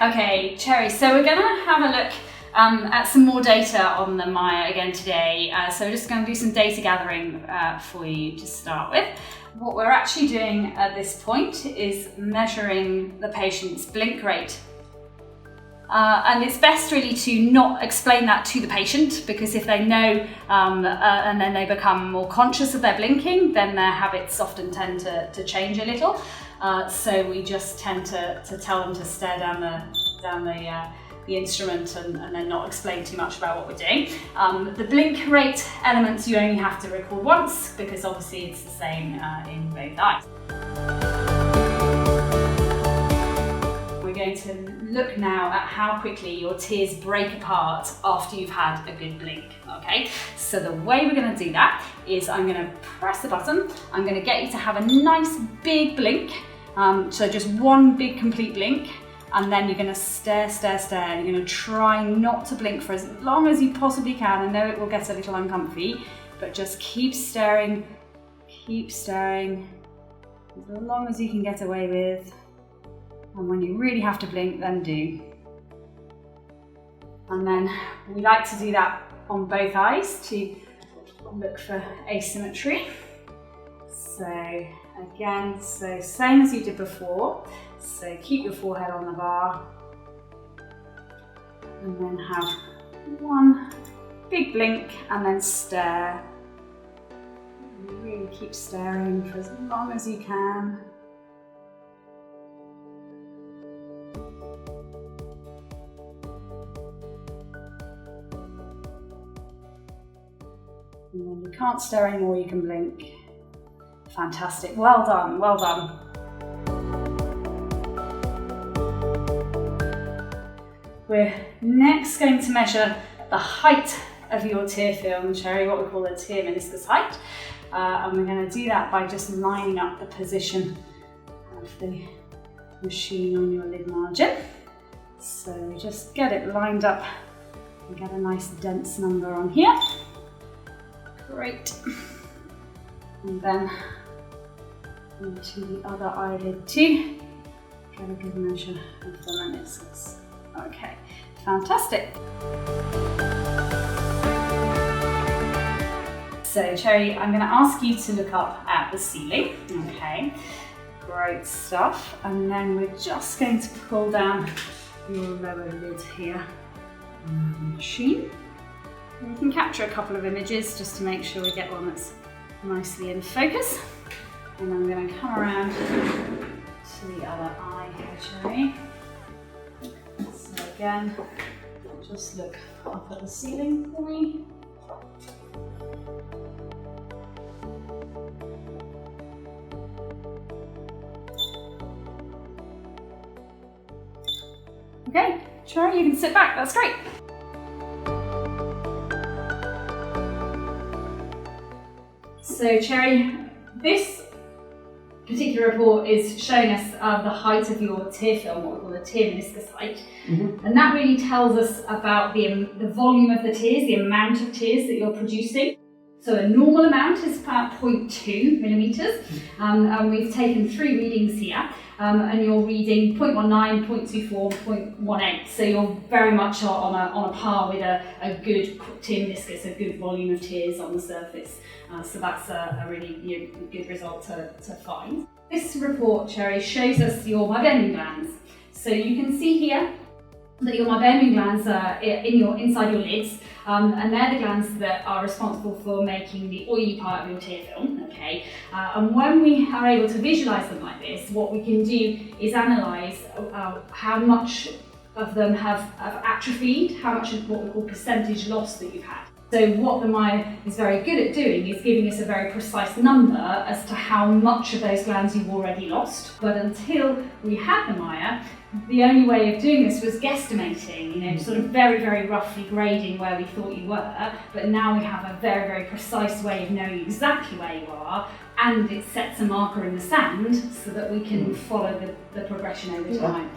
Okay, Cherry, so we're going to have a look at some more data on the MYAH again today. So we're just going to do some data gathering for you to start with. What we're actually doing at this point is measuring the patient's blink rate. And it's best really to not explain that to the patient, because if they know and then they become more conscious of their blinking, then their habits often tend to change a little. So we just tend to tell them to stare down the instrument and then not explain too much about what we're doing. The blink rate elements you only have to record once, because obviously it's the same in both eyes. We're going to look now at how quickly your tears break apart after you've had a good blink, okay? So the way we're going to do that is I'm going to press the button, I'm going to get you to have a nice big blink, so just one big complete blink, and then you're going to stare, and you're going to try not to blink for as long as you possibly can. I know it will get a little uncomfy, but just keep staring as long as you can get away with. And when you really have to blink, then do. And then we like to do that on both eyes to look for asymmetry. So again, so same as you did before. So keep your forehead on the bar. And then have one big blink and then stare. And really keep staring for as long as you can. And when you can't stare anymore, you can blink. Fantastic, well done, well done. We're next going to measure the height of your tear film, Cherry, what we call the tear meniscus height. And we're going to do that by just lining up the position of the machine on your lid margin. So just get it lined up and get a nice dense number on here. Great. And then into the other eyelid too. Get a good measure of the meniscus. Okay, fantastic. So Cherry, I'm going to ask you to look up at the ceiling. Okay, great stuff. And then we're just going to pull down your lower lid here on the machine. We can capture a couple of images just to make sure we get one that's nicely in focus. And I'm going to come around to the other eye here, Cherry. So again, just look up at the ceiling for me. Okay, Cherry, you can sit back, that's great. So Cherry, this particular report is showing us the height of your tear film, what we call the tear meniscus height. Mm-hmm. And that really tells us about the volume of the tears, the amount of tears that you're producing. So a normal amount is about 0.2 millimeters, and we've taken 3 readings here, and you're reading 0.19, 0.24, 0.18. So you're very much on a par with a good tear meniscus, a good volume of tears on the surface. So that's a really good result to find. This report, Cherry, shows us your meibomian glands. So you can see here that your meibomian glands are inside your lids, and they're the glands that are responsible for making the oily part of your tear film. Okay, and when we are able to visualise them like this, what we can do is analyse how much of them have atrophied, how much of what we call percentage loss that you've had. So what the MYAH is very good at doing is giving us a very precise number as to how much of those glands you've already lost. But until we had the MYAH, the only way of doing this was guesstimating, sort of very, very roughly grading where we thought you were. But now we have a very, very precise way of knowing exactly where you are, and it sets a marker in the sand so that we can follow the progression over time.